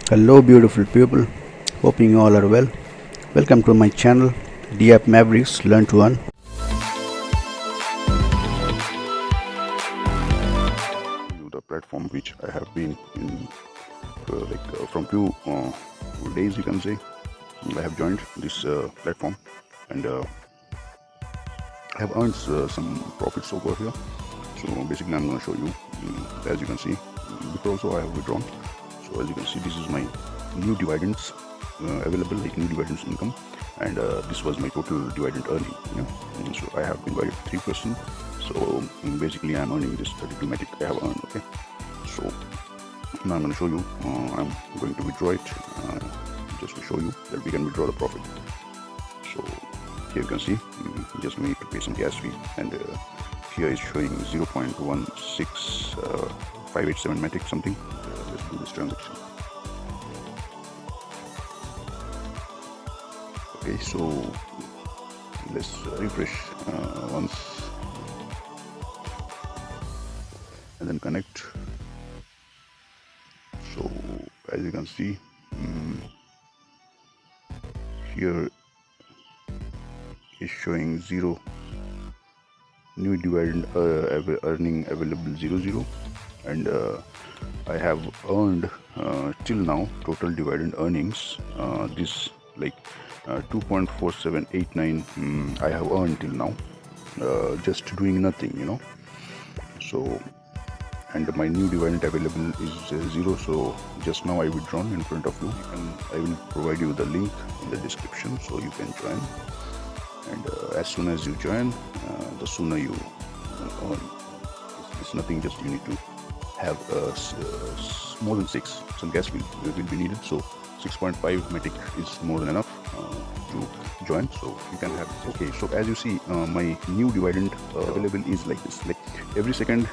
Hello beautiful people, hoping you all are well. Welcome to my channel DAppMavericks Learn2Earn. The platform which I have been in from few days, you can say. I have joined this platform and I have earned some profits over here. So basically I'm going to show you, as you can see. Before also I have withdrawn. So as you can see, this is my new dividends available, like new dividends income, and this was my total dividend earning. So I have divided 3%. So basically I'm earning this 32 matic I have earned. Okay, so now I'm going to show you. I'm going to withdraw it just to show you that we can withdraw the profit. So here you can see, just need to pay some gas fee, and here is showing 0.16587 matic something. Let's do this transaction. Okay, so let's refresh once and then connect. So as you can see, here is showing 0 new dividend earning available 00, and I have earned till now total dividend earnings this like 2.4789 I have earned till now, just doing nothing. So, and my new dividend available is 0. So just now I withdrawn in front of you, and I will provide you the link in the description so you can join. And as soon as you join, the sooner you earn. It's nothing, just you need to have more than 6. Some gas will be needed, so 6.5 matic is more than enough to join. So you can have. Okay, so as you see, my new dividend available is like this. Like every second,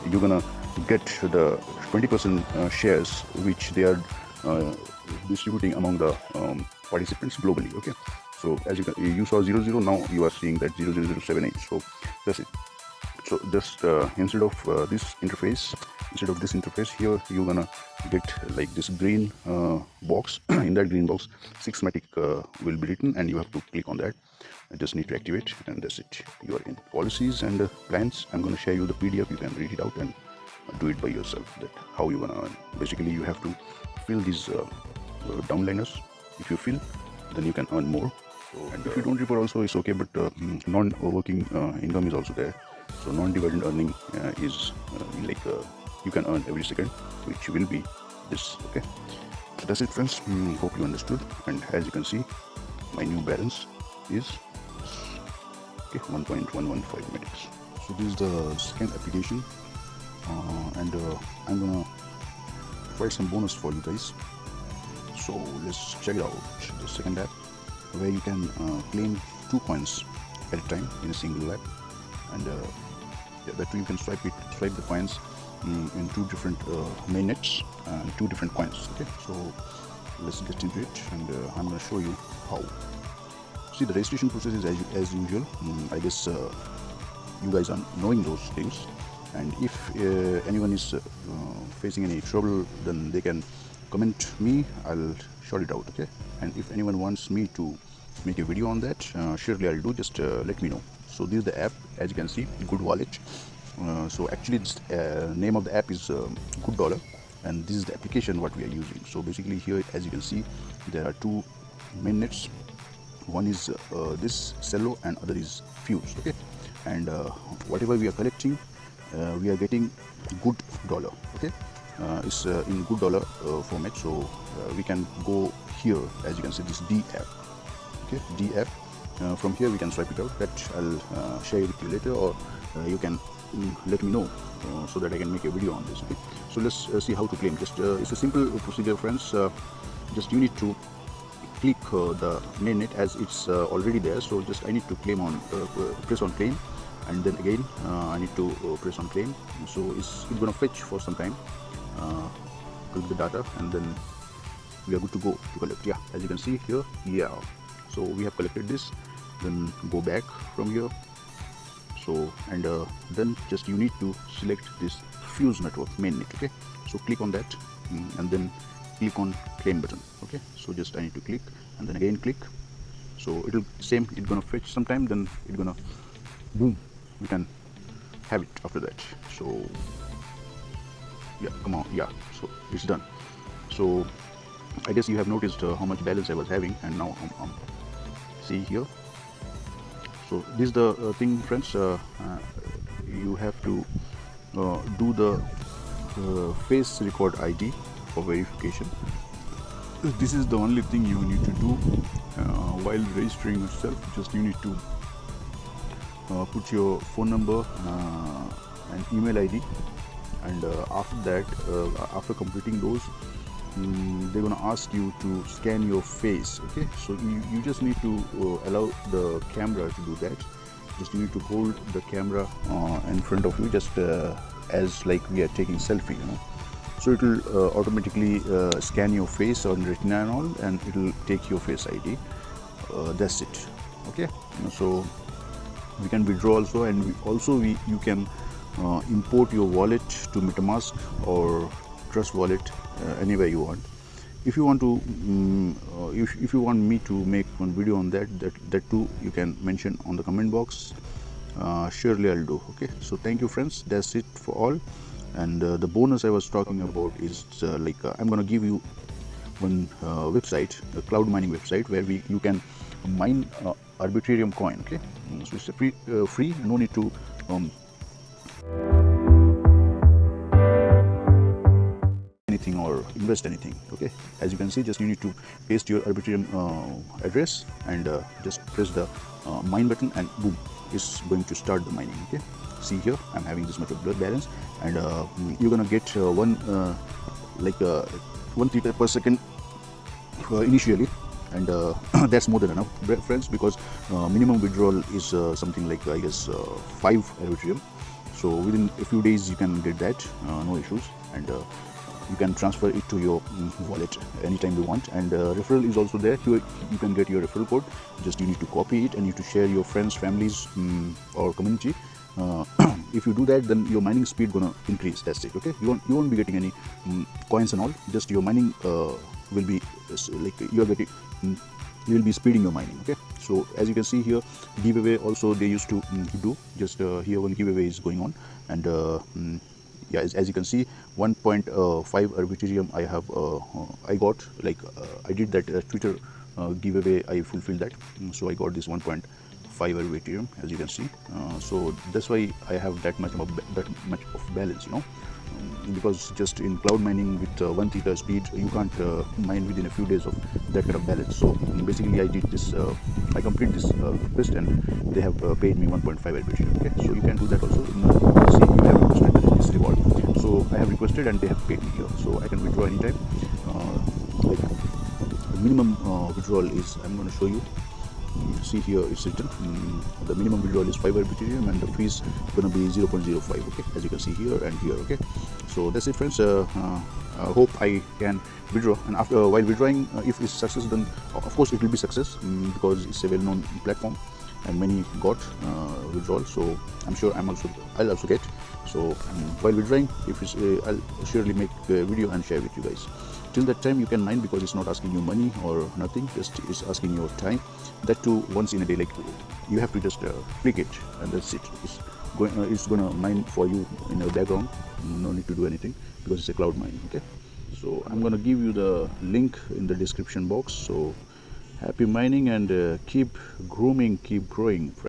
you're gonna get the 20% shares which they are distributing among the participants globally. Okay, so as you saw 00, now you are seeing that 00078. So that's it. So just instead of this interface here, you're gonna get like this green box. In that green box, 6 matic will be written, and you have to click on that. I just need to activate, and that's it. You are in policies and plans. I'm gonna share you the PDF. You can read it out and do it by yourself. That how you gonna earn. Basically, you have to fill these downliners. If you fill, then you can earn more. So, and if you don't report also, it's okay, but non-working income is also there. So non-dividend earning is you can earn every second, which will be this. Okay, so that's it, friends. Hope you understood. And as you can see, my new balance is 1.115 matic. So this is the second application, and I'm gonna provide some bonus for you guys. So let's check it out. The second app, where you can claim 2 coins at a time in a single app, and that way you can swipe the coins in 2 different mainnets and 2 different coins. Okay, so let's get into it, and I'm going to show you how. See, the registration process is as usual. I guess you guys are knowing those things, and if anyone is facing any trouble, then they can comment me. I'll sort it out. Okay, and if anyone wants me to make a video on that, surely I'll do. Just let me know. So this is the app, as you can see, Good Wallet. So actually this name of the app is Good Dollar, and this is the application what we are using. So basically here, as you can see, there are 2 mainnets. One is this Cello, and other is Fuse. Okay, and whatever we are collecting, we are getting Good Dollar. Okay, it's in Good Dollar format. So we can go here, as you can see, this DApp. Okay, DApp. From here we can swipe it out. That I'll share with you later, or you can let me know so that I can make a video on this. Okay, so let's see how to claim. Just it's a simple procedure, friends. Just you need to click the mainnet as it's already there. So just I need to claim on press on claim, and then again I need to press on claim. So it's gonna fetch for some time. Click the data, and then we are good to go to collect. Yeah, as you can see here, yeah. So we have collected this. Then go back from here. So and then just you need to select this Fuse network mainnet. Okay, so click on that, and then click on claim button. Okay, so just I need to click and then again click. So it'll same, it's gonna fetch sometime, then it's gonna boom, we can have it after that. So yeah, come on, yeah, so it's done. So I guess you have noticed how much balance I was having, and now I'm see here. So this is the thing, friends. You have to do the face record ID for verification. This is the only thing you need to do while registering yourself. Just you need to put your phone number and email ID, and after that, after completing those, they're gonna ask you to scan your face. Okay, so you just need to allow the camera to do that. Just you need to hold the camera in front of you, just as like we are taking selfie, you know. So it will automatically scan your face on retina and all, and it will take your face ID. That's it. Okay, so we can withdraw also, and you can import your wallet to MetaMask or Trust Wallet anywhere you want. If you want to, if you want me to make one video on that too, you can mention on the comment box. Surely I'll do. Okay, so thank you, friends. That's it for all. And the bonus I was talking about is I'm gonna give you one website, a cloud mining website, where you can mine Arbitrarium coin. Okay, so it's free, no need to anything or invest anything. Okay, as you can see, just you need to paste your Arbitrarium address and just press the mine button, and boom, it's going to start the mining. Okay, see here, I'm having this much of blood balance, and you're gonna get 1 Ether per second initially, and that's more than enough, friends, because minimum withdrawal is something like, I guess, 5 Arbitrarium. So within a few days you can get that, no issues, and you can transfer it to your wallet anytime you want. And referral is also there. You can get your referral code. Just you need to copy it and you need to share your friends, families, or community. If you do that, then your mining speed gonna increase. That's it. Okay, you won't be getting any coins and all. Just your mining will be you will be speeding your mining. Okay, so as you can see here, giveaway also they used to do. Just here one giveaway is going on, and yeah, as you can see, 1.5 Arbitrarium I have I got, I did that Twitter giveaway, I fulfilled that, so I got this 1.5 Arbitrarium, as you can see. So that's why I have that much of balance, you know, because just in cloud mining with 1 Ether speed, you can't mine within a few days of that kind of balance. So basically I did this, I completed this quest, and they have paid me 1.5 Arbitrarium. Okay, so you can do that also. See, you have requested this reward, so I have requested and they have paid me here, so I can withdraw anytime. The minimum withdrawal is, I'm going to show you. See here, it's written the minimum withdrawal is 5 Arbitrarium, and the fee is going to be 0.05. okay, as you can see here and here. Okay, so that's it, friends. I hope I can withdraw, and after while withdrawing, if it's success, then of course it will be success, because it's a well-known platform and many got withdrawal. So I'm sure I'll also get. So while withdrawing, if it's I'll surely make a video and share with you guys. Till that time, you can mine, because it's not asking you money or nothing, just it's asking your time. That too once in a day, like you have to just click it, and that's it. It's gonna mine for you in the background. No need to do anything, because it's a cloud mining. Okay, so I'm gonna give you the link in the description box. So happy mining, and keep grooming, keep growing.